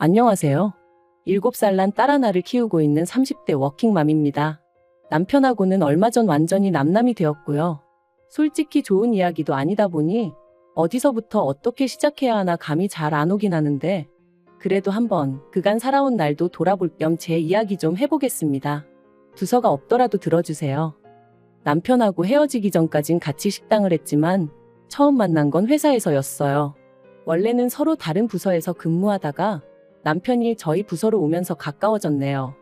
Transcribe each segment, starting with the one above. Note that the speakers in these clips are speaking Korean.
안녕하세요. 7살 난 딸 하나를 키우고 있는 30대 워킹맘입니다. 남편하고는 얼마 전 완전히 남남이 되었고요. 솔직히 좋은 이야기도 아니다 보니 어디서부터 어떻게 시작해야 하나 감이 잘 안 오긴 하는데 그래도 한번 그간 살아온 날도 돌아볼 겸 제 이야기 좀 해보겠습니다. 두서가 없더라도 들어주세요. 남편하고 헤어지기 전까진 같이 식당을 했지만 처음 만난 건 회사에서였어요. 원래는 서로 다른 부서에서 근무하다가 남편이 저희 부서로 오면서 가까워졌네요.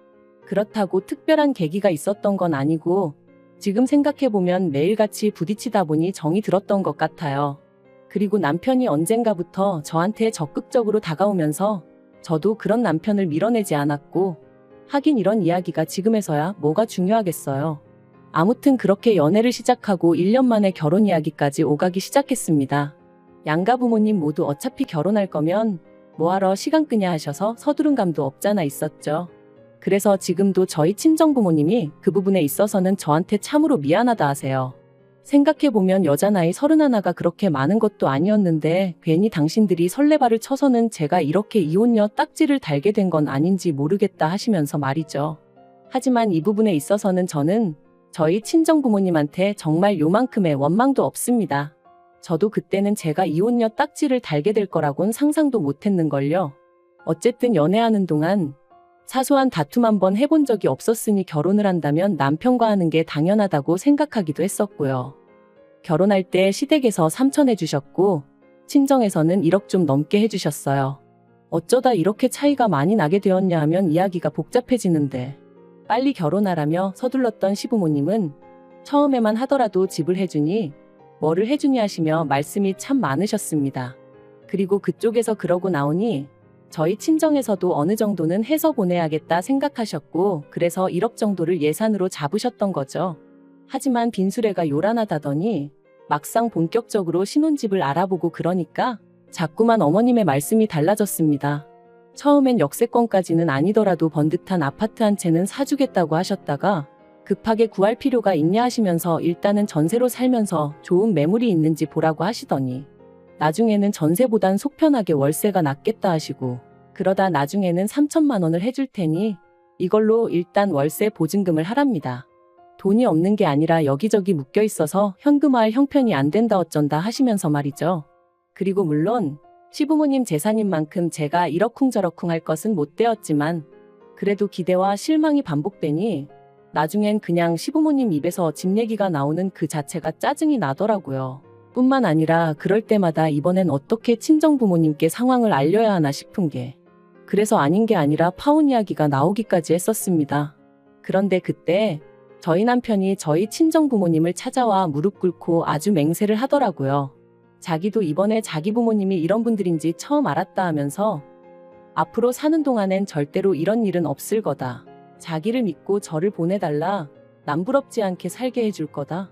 그렇다고 특별한 계기가 있었던 건 아니고 지금 생각해보면 매일같이 부딪히다 보니 정이 들었던 것 같아요. 그리고 남편이 언젠가부터 저한테 적극적으로 다가오면서 저도 그런 남편을 밀어내지 않았고 하긴 이런 이야기가 지금에서야 뭐가 중요하겠어요. 아무튼 그렇게 연애를 시작하고 1년 만에 결혼 이야기까지 오가기 시작했습니다. 양가 부모님 모두 어차피 결혼할 거면 뭐하러 시간 끄냐 하셔서 서두른 감도 없잖아 있었죠. 그래서 지금도 저희 친정부모님이 그 부분에 있어서는 저한테 참으로 미안하다 하세요. 생각해보면 여자 나이 31가 그렇게 많은 것도 아니었는데 괜히 당신들이 설레발을 쳐서는 제가 이렇게 이혼녀 딱지를 달게 된 건 아닌지 모르겠다 하시면서 말이죠. 하지만 이 부분에 있어서는 저는 저희 친정부모님한테 정말 요만큼의 원망도 없습니다. 저도 그때는 제가 이혼녀 딱지를 달게 될 거라곤 상상도 못했는걸요. 어쨌든 연애하는 동안 사소한 다툼 한번 해본 적이 없었으니 결혼을 한다면 남편과 하는 게 당연하다고 생각하기도 했었고요. 결혼할 때 시댁에서 3천 해주셨고 친정에서는 1억 좀 넘게 해주셨어요. 어쩌다 이렇게 차이가 많이 나게 되었냐 하면 이야기가 복잡해지는데 빨리 결혼하라며 서둘렀던 시부모님은 처음에만 하더라도 집을 해주니 뭐를 해주니 하시며 말씀이 참 많으셨습니다. 그리고 그쪽에서 그러고 나오니 저희 친정에서도 어느 정도는 해서 보내야겠다 생각하셨고 그래서 1억 정도를 예산으로 잡으셨던 거죠. 하지만 빈수레가 요란하다더니 막상 본격적으로 신혼집을 알아보고 그러니까 자꾸만 어머님의 말씀이 달라졌습니다. 처음엔 역세권까지는 아니더라도 번듯한 아파트 한 채는 사주겠다고 하셨다가 급하게 구할 필요가 있냐 하시면서 일단은 전세로 살면서 좋은 매물이 있는지 보라고 하시더니 나중에는 전세보단 속편하게 월세가 낫겠다 하시고 그러다 나중에는 3천만 원을 해줄 테니 이걸로 일단 월세 보증금을 하랍니다. 돈이 없는 게 아니라 여기저기 묶여 있어서 현금화할 형편이 안 된다 어쩐다 하시면서 말이죠. 그리고 물론 시부모님 재산인 만큼 제가 이러쿵저러쿵 할 것은 못 되었지만 그래도 기대와 실망이 반복되니 나중엔 그냥 시부모님 입에서 집 얘기가 나오는 그 자체가 짜증이 나더라고요. 뿐만 아니라 그럴 때마다 이번엔 어떻게 친정부모님께 상황을 알려야 하나 싶은 게 그래서 아닌 게 아니라 파혼 이야기가 나오기까지 했었습니다. 그런데 그때 저희 남편이 저희 친정부모님을 찾아와 무릎 꿇고 아주 맹세를 하더라고요. 자기도 이번에 자기 부모님이 이런 분들인지 처음 알았다 하면서 앞으로 사는 동안엔 절대로 이런 일은 없을 거다. 자기를 믿고 저를 보내달라. 남부럽지 않게 살게 해줄 거다.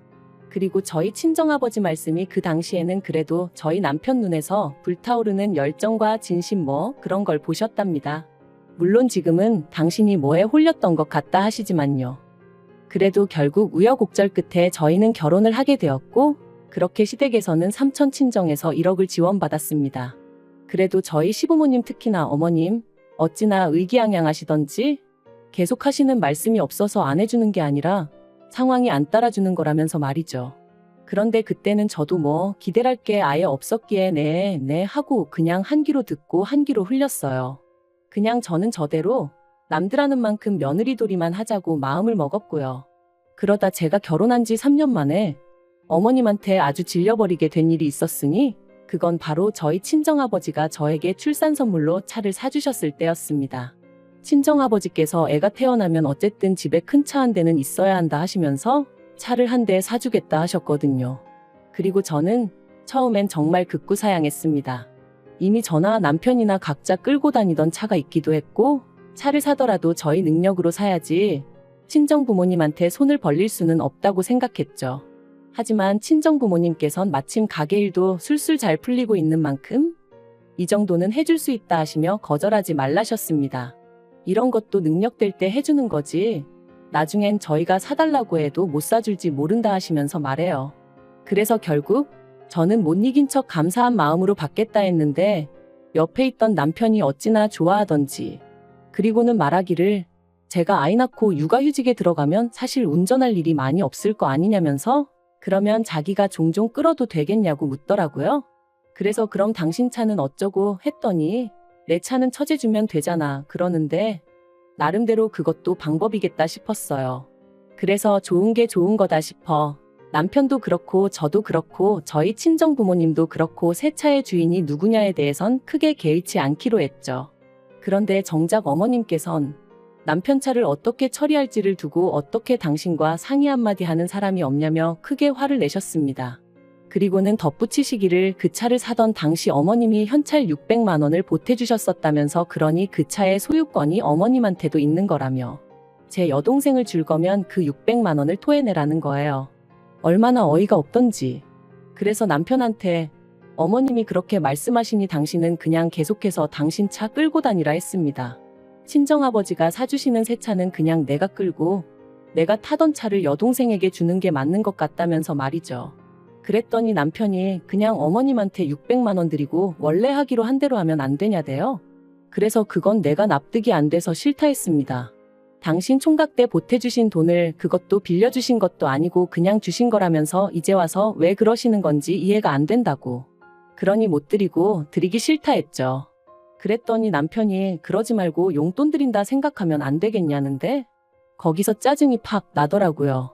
그리고 저희 친정아버지 말씀이 그 당시에는 그래도 저희 남편 눈에서 불타오르는 열정과 진심 뭐 그런 걸 보셨답니다. 물론 지금은 당신이 뭐에 홀렸던 것 같다 하시지만요. 그래도 결국 우여곡절 끝에 저희는 결혼을 하게 되었고 그렇게 시댁에서는 삼촌 친정에서 1억을 지원받았습니다. 그래도 저희 시부모님 특히나 어머님 어찌나 의기양양하시던지 계속 하시는 말씀이 없어서 안 해주는 게 아니라 상황이 안 따라주는 거라면서 말이죠. 그런데 그때는 저도 뭐 기대할 게 아예 없었기에 네 하고 그냥 한 귀로 듣고 한 귀로 흘렸어요. 그냥 저는 저대로 남들 하는 만큼 며느리돌이만 하자고 마음을 먹었고요. 그러다 제가 결혼한 지 3년 만에 어머님한테 아주 질려버리게 된 일이 있었으니 그건 바로 저희 친정아버지가 저에게 출산 선물로 차를 사주셨을 때였습니다. 친정아버지께서 애가 태어나면 어쨌든 집에 큰 차 한 대는 있어야 한다 하시면서 차를 한 대 사주겠다 하셨거든요. 그리고 저는 처음엔 정말 극구사양했습니다. 이미 저나 남편이나 각자 끌고 다니던 차가 있기도 했고 차를 사더라도 저희 능력으로 사야지 친정부모님한테 손을 벌릴 수는 없다고 생각했죠. 하지만 친정부모님께선 마침 가게 일도 술술 잘 풀리고 있는 만큼 이 정도는 해줄 수 있다 하시며 거절하지 말라셨습니다. 이런 것도 능력될 때 해주는 거지 나중엔 저희가 사달라고 해도 못 사줄지 모른다 하시면서 말해요. 그래서 결국 저는 못 이긴 척 감사한 마음으로 받겠다 했는데 옆에 있던 남편이 어찌나 좋아하던지. 그리고는 말하기를 제가 아이 낳고 육아휴직에 들어가면 사실 운전할 일이 많이 없을 거 아니냐면서 그러면 자기가 종종 끌어도 되겠냐고 묻더라고요. 그래서 그럼 당신 차는 어쩌고 했더니 내 차는 처제주면 되잖아 그러는데 나름대로 그것도 방법이겠다 싶었어요. 그래서 좋은 게 좋은 거다 싶어. 남편도 그렇고 저도 그렇고 저희 친정 부모님도 그렇고 새 차의 주인이 누구냐에 대해선 크게 개의치 않기로 했죠. 그런데 정작 어머님께선 남편 차를 어떻게 처리할지를 두고 어떻게 당신과 상의 한마디 하는 사람이 없냐며 크게 화를 내셨습니다. 그리고는 덧붙이시기를 그 차를 사던 당시 어머님이 현찰 600만 원을 보태주셨었다면서 그러니 그 차의 소유권이 어머님한테도 있는 거라며 제 여동생을 줄 거면 그 600만 원을 토해내라는 거예요. 얼마나 어이가 없던지. 그래서 남편한테 어머님이 그렇게 말씀하시니 당신은 그냥 계속해서 당신 차 끌고 다니라 했습니다. 친정아버지가 사주시는 새 차는 그냥 내가 끌고 내가 타던 차를 여동생에게 주는 게 맞는 것 같다면서 말이죠. 그랬더니 남편이 그냥 어머님한테 600만 원 드리고 원래 하기로 한 대로 하면 안 되냐대요. 그래서 그건 내가 납득이 안 돼서 싫다 했습니다. 당신 총각 때 보태주신 돈을 그것도 빌려주신 것도 아니고 그냥 주신 거라면서 이제 와서 왜 그러시는 건지 이해가 안 된다고. 그러니 못 드리고 드리기 싫다 했죠. 그랬더니 남편이 그러지 말고 용돈 드린다 생각하면 안 되겠냐는데 거기서 짜증이 팍 나더라고요.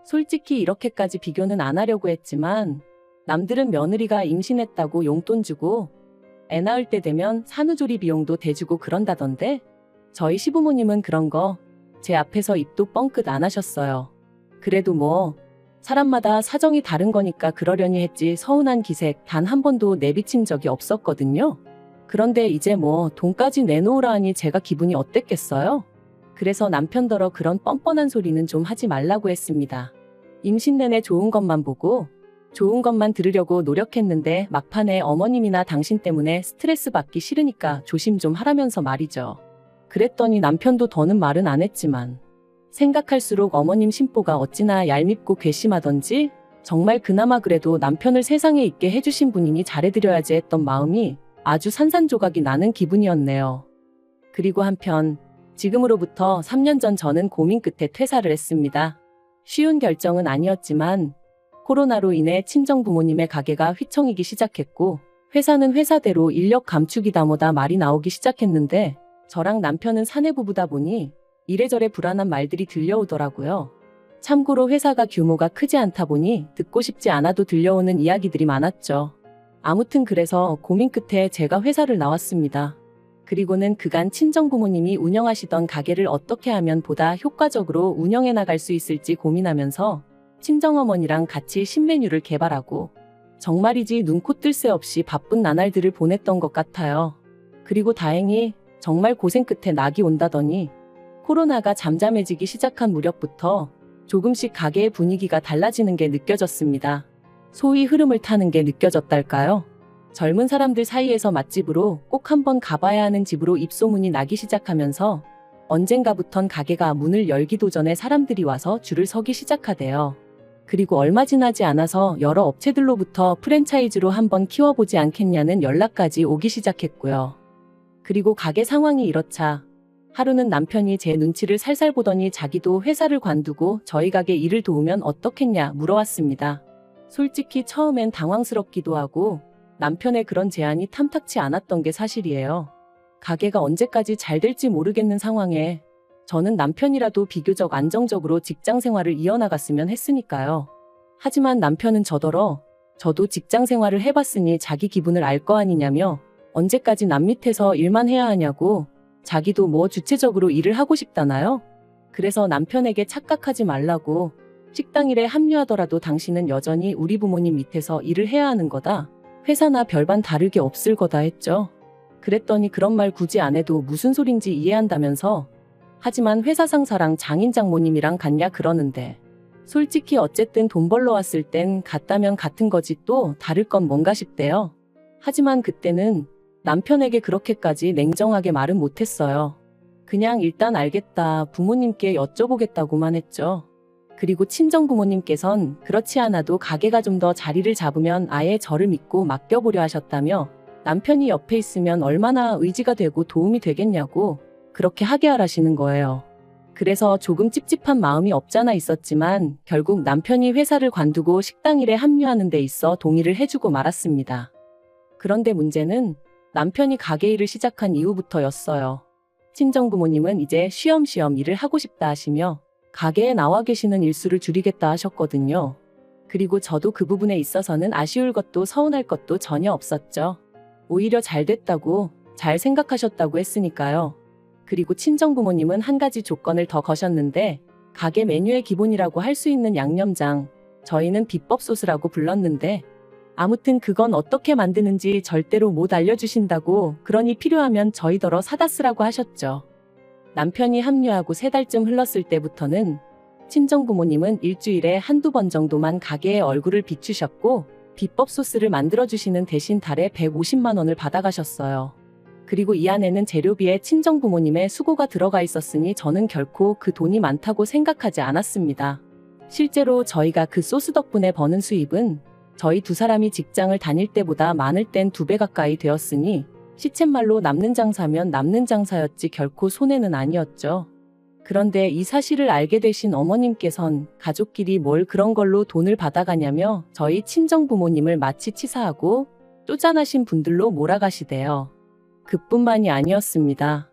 솔직히 이렇게까지 비교는 안 하려고 했지만 남들은 며느리가 임신했다고 용돈 주고 애 낳을 때 되면 산후조리 비용도 대주고 그런다던데 저희 시부모님은 그런 거 제 앞에서 입도 뻥끗 안 하셨어요. 그래도 뭐 사람마다 사정이 다른 거니까 그러려니 했지 서운한 기색 단 한 번도 내비친 적이 없었거든요. 그런데 이제 뭐 돈까지 내놓으라 하니 제가 기분이 어땠겠어요? 그래서 남편더러 그런 뻔뻔한 소리는 좀 하지 말라고 했습니다. 임신 내내 좋은 것만 보고 좋은 것만 들으려고 노력했는데 막판에 어머님이나 당신 때문에 스트레스 받기 싫으니까 조심 좀 하라면서 말이죠. 그랬더니 남편도 더는 말은 안 했지만 생각할수록 어머님 심보가 어찌나 얄밉고 괘씸하던지 정말 그나마 그래도 남편을 세상에 있게 해주신 분이니 잘해드려야지 했던 마음이 아주 산산조각이 나는 기분이었네요. 그리고 한편 지금으로부터 3년 전 저는 고민 끝에 퇴사를 했습니다. 쉬운 결정은 아니었지만 코로나로 인해 친정 부모님의 가게가 휘청이기 시작했고 회사는 회사대로 인력 감축이다 뭐다 말이 나오기 시작했는데 저랑 남편은 사내부부다 보니 이래저래 불안한 말들이 들려오더라고요. 참고로 회사가 규모가 크지 않다 보니 듣고 싶지 않아도 들려오는 이야기들이 많았죠. 아무튼 그래서 고민 끝에 제가 회사를 나왔습니다. 그리고는 그간 친정 부모님이 운영하시던 가게를 어떻게 하면 보다 효과적으로 운영해 나갈 수 있을지 고민하면서 친정어머니랑 같이 신메뉴를 개발하고 정말이지 눈코 뜰 새 없이 바쁜 나날들을 보냈던 것 같아요. 그리고 다행히 정말 고생 끝에 낙이 온다더니 코로나가 잠잠해지기 시작한 무렵부터 조금씩 가게의 분위기가 달라지는 게 느껴졌습니다. 소위 흐름을 타는 게 느껴졌달까요? 젊은 사람들 사이에서 맛집으로 꼭 한번 가봐야 하는 집으로 입소문이 나기 시작하면서 언젠가부턴 가게가 문을 열기도 전에 사람들이 와서 줄을 서기 시작하대요. 그리고 얼마 지나지 않아서 여러 업체들로부터 프랜차이즈로 한번 키워보지 않겠냐는 연락까지 오기 시작했고요. 그리고 가게 상황이 이렇자 하루는 남편이 제 눈치를 살살 보더니 자기도 회사를 관두고 저희 가게 일을 도우면 어떻겠냐 물어왔습니다. 솔직히 처음엔 당황스럽기도 하고 남편의 그런 제안이 탐탁치 않았던 게 사실이에요. 가게가 언제까지 잘 될지 모르겠는 상황에 저는 남편이라도 비교적 안정적으로 직장 생활을 이어나갔으면 했으니까요. 하지만 남편은 저더러 저도 직장 생활을 해봤으니 자기 기분을 알 거 아니냐며 언제까지 남 밑에서 일만 해야 하냐고 자기도 뭐 주체적으로 일을 하고 싶다나요? 그래서 남편에게 착각하지 말라고 식당 일에 합류하더라도 당신은 여전히 우리 부모님 밑에서 일을 해야 하는 거다. 회사나 별반 다르게 없을 거다 했죠. 그랬더니 그런 말 굳이 안 해도 무슨 소린지 이해한다면서 하지만 회사 상사랑 장인 장모님이랑 같냐 그러는데 솔직히 어쨌든 돈 벌러 왔을 땐 같다면 같은 거지 또 다를 건 뭔가 싶대요. 하지만 그때는 남편에게 그렇게까지 냉정하게 말은 못했어요. 그냥 일단 알겠다 부모님께 여쭤보겠다고만 했죠. 그리고 친정 부모님께선 그렇지 않아도 가게가 좀 더 자리를 잡으면 아예 저를 믿고 맡겨보려 하셨다며 남편이 옆에 있으면 얼마나 의지가 되고 도움이 되겠냐고 그렇게 하게 하라시는 거예요. 그래서 조금 찝찝한 마음이 없잖아 있었지만 결국 남편이 회사를 관두고 식당 일에 합류하는 데 있어 동의를 해주고 말았습니다. 그런데 문제는 남편이 가게 일을 시작한 이후부터였어요. 친정부모님은 이제 쉬엄쉬엄 일을 하고 싶다 하시며 가게에 나와 계시는 일수를 줄이겠다 하셨거든요. 그리고 저도 그 부분에 있어서는 아쉬울 것도 서운할 것도 전혀 없었죠. 오히려 잘 됐다고, 잘 생각하셨다고 했으니까요. 그리고 친정부모님은 한 가지 조건을 더 거셨는데 가게 메뉴의 기본이라고 할 수 있는 양념장, 저희는 비법 소스라고 불렀는데 아무튼 그건 어떻게 만드는지 절대로 못 알려주신다고, 그러니 필요하면 저희더러 사다 쓰라고 하셨죠. 남편이 합류하고 3달쯤 흘렀을 때부터는 친정부모님은 일주일에 한두 번 정도만 가게에 얼굴을 비추셨고 비법 소스를 만들어주시는 대신 달에 150만 원을 받아가셨어요. 그리고 이 안에는 재료비에 친정부모님의 수고가 들어가 있었으니 저는 결코 그 돈이 많다고 생각하지 않았습니다. 실제로 저희가 그 소스 덕분에 버는 수입은 저희 두 사람이 직장을 다닐 때보다 많을 땐 2배 가까이 되었으니 시쳇말로 남는 장사면 남는 장사였지 결코 손해는 아니었죠. 그런데 이 사실을 알게 되신 어머님께선 가족끼리 뭘 그런 걸로 돈을 받아가냐며 저희 친정부모님을 마치 치사하고 쪼잔하신 분들로 몰아가시대요. 그뿐만이 아니었습니다.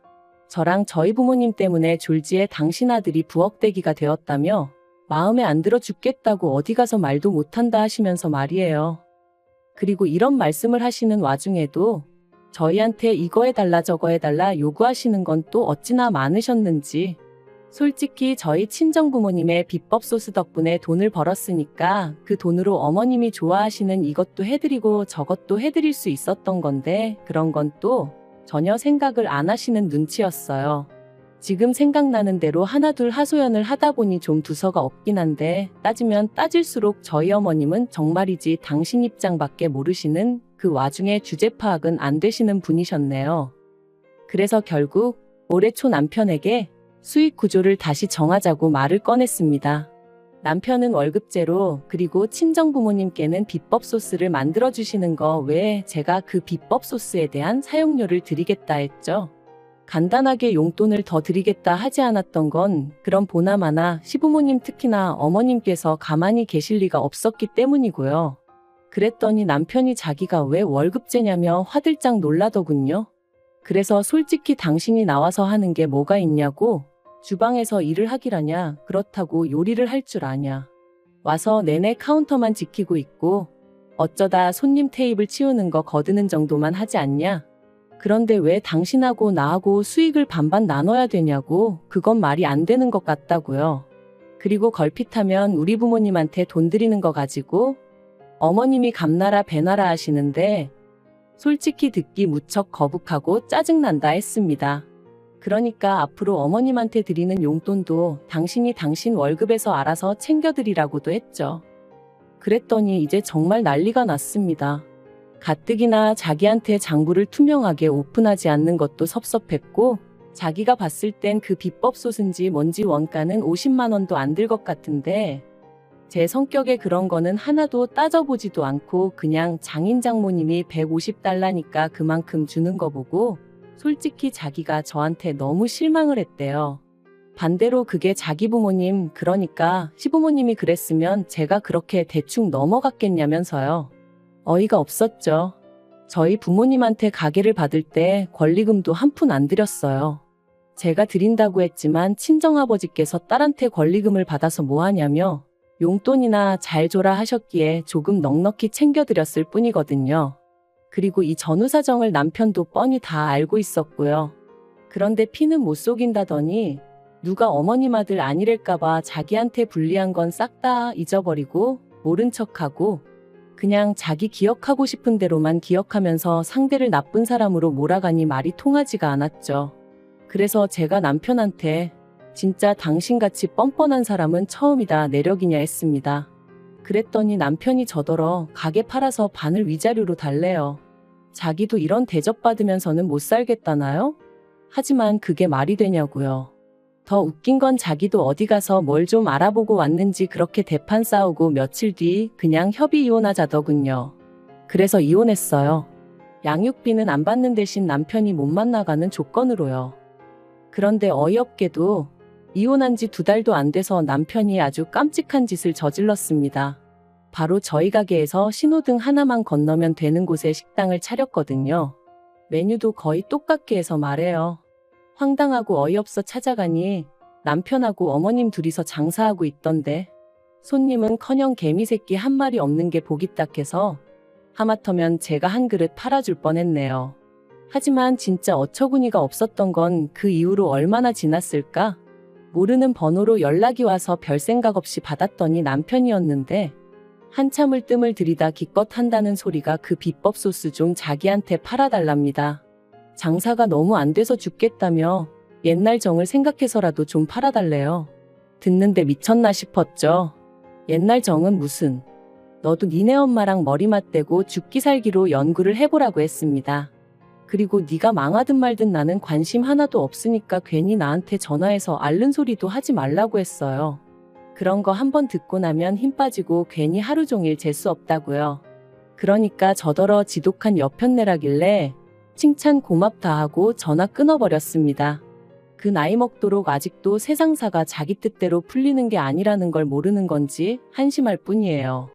저랑 저희 부모님 때문에 졸지에 당신 아들이 부엌대기가 되었다며 마음에 안 들어 죽겠다고 어디 가서 말도 못한다 하시면서 말이에요. 그리고 이런 말씀을 하시는 와중에도 저희한테 이거 해달라 저거 해달라 요구하시는 건 또 어찌나 많으셨는지. 솔직히 저희 친정부모님의 비법 소스 덕분에 돈을 벌었으니까 그 돈으로 어머님이 좋아하시는 이것도 해드리고 저것도 해드릴 수 있었던 건데 그런 건 또 전혀 생각을 안 하시는 눈치였어요. 지금 생각나는 대로 하나둘 하소연을 하다 보니 좀 두서가 없긴 한데 따지면 따질수록 저희 어머님은 정말이지 당신 입장밖에 모르시는, 그 와중에 주제 파악은 안 되시는 분이셨네요. 그래서 결국 올해 초 남편에게 수익 구조를 다시 정하자고 말을 꺼냈습니다. 남편은 월급제로, 그리고 친정부모님께는 비법 소스를 만들어주시는 거 외에 제가 그 비법 소스에 대한 사용료를 드리겠다 했죠. 간단하게 용돈을 더 드리겠다 하지 않았던 건 그런 보나마나 시부모님 특히나 어머님께서 가만히 계실 리가 없었기 때문이고요. 그랬더니 남편이 자기가 왜 월급제냐며 화들짝 놀라더군요. 그래서 솔직히 당신이 나와서 하는 게 뭐가 있냐고, 주방에서 일을 하기라냐, 그렇다고 요리를 할 줄 아냐, 와서 내내 카운터만 지키고 있고 어쩌다 손님 테이블 치우는 거 거드는 정도만 하지 않냐, 그런데 왜 당신하고 나하고 수익을 반반 나눠야 되냐고, 그건 말이 안 되는 것 같다고요. 그리고 걸핏하면 우리 부모님한테 돈 드리는 거 가지고 어머님이 감나라 배나라 하시는데 솔직히 듣기 무척 거북하고 짜증난다 했습니다. 그러니까 앞으로 어머님한테 드리는 용돈도 당신이 당신 월급에서 알아서 챙겨드리라고도 했죠. 그랬더니 이제 정말 난리가 났습니다. 가뜩이나 자기한테 장부를 투명하게 오픈하지 않는 것도 섭섭했고 자기가 봤을 땐 그 비법 소스인지 뭔지 원가는 50만 원도 안 들 것 같은데 제 성격에 그런 거는 하나도 따져보지도 않고 그냥 장인 장모님이 150달러니까 그만큼 주는 거 보고 솔직히 자기가 저한테 너무 실망을 했대요. 반대로 그게 자기 부모님, 그러니까 시부모님이 그랬으면 제가 그렇게 대충 넘어갔겠냐면서요. 어이가 없었죠. 저희 부모님한테 가게를 받을 때 권리금도 한 푼 안 드렸어요. 제가 드린다고 했지만 친정아버지께서 딸한테 권리금을 받아서 뭐 하냐며 용돈이나 잘 줘라 하셨기에 조금 넉넉히 챙겨드렸을 뿐이거든요. 그리고 이 전후 사정을 남편도 뻔히 다 알고 있었고요. 그런데 피는 못 속인다더니 누가 어머님 아들 아니랄까봐 자기한테 불리한 건 싹 다 잊어버리고 모른 척하고 그냥 자기 기억하고 싶은 대로만 기억하면서 상대를 나쁜 사람으로 몰아가니 말이 통하지가 않았죠. 그래서 제가 남편한테 진짜 당신같이 뻔뻔한 사람은 처음이다 내력이냐 했습니다. 그랬더니 남편이 저더러 가게 팔아서 반을 위자료로 달래요. 자기도 이런 대접받으면서는 못 살겠다나요? 하지만 그게 말이 되냐고요. 더 웃긴 건 자기도 어디 가서 뭘 좀 알아보고 왔는지 그렇게 대판 싸우고 며칠 뒤 그냥 협의 이혼하자더군요. 그래서 이혼했어요. 양육비는 안 받는 대신 남편이 못 만나가는 조건으로요. 그런데 어이없게도 이혼한 지 2달도 안 돼서 남편이 아주 깜찍한 짓을 저질렀습니다. 바로 저희 가게에서 신호등 하나만 건너면 되는 곳에 식당을 차렸거든요. 메뉴도 거의 똑같게 해서 말해요. 황당하고 어이없어 찾아가니 남편하고 어머님 둘이서 장사하고 있던데 손님은커녕 개미새끼 한 마리 없는 게 보기 딱해서 하마터면 제가 한 그릇 팔아줄 뻔했네요. 하지만 진짜 어처구니가 없었던 건 그 이후로 얼마나 지났을까? 모르는 번호로 연락이 와서 별 생각 없이 받았더니 남편이었는데 한참을 뜸을 들이다 기껏 한다는 소리가 그 비법 소스 좀 자기한테 팔아달랍니다. 장사가 너무 안 돼서 죽겠다며 옛날 정을 생각해서라도 좀 팔아달래요. 듣는데 미쳤나 싶었죠. 옛날 정은 무슨. 너도 니네 엄마랑 머리 맞대고 죽기 살기로 연구를 해보라고 했습니다. 그리고 네가 망하든 말든 나는 관심 하나도 없으니까 괜히 나한테 전화해서 앓는 소리도 하지 말라고 했어요. 그런 거 한번 듣고 나면 힘 빠지고 괜히 하루 종일 재수 없다고요. 그러니까 저더러 지독한 여편내라길래 칭찬 고맙다 하고 전화 끊어버렸습니다. 그 나이 먹도록 아직도 세상사가 자기 뜻대로 풀리는 게 아니라는 걸 모르는 건지 한심할 뿐이에요.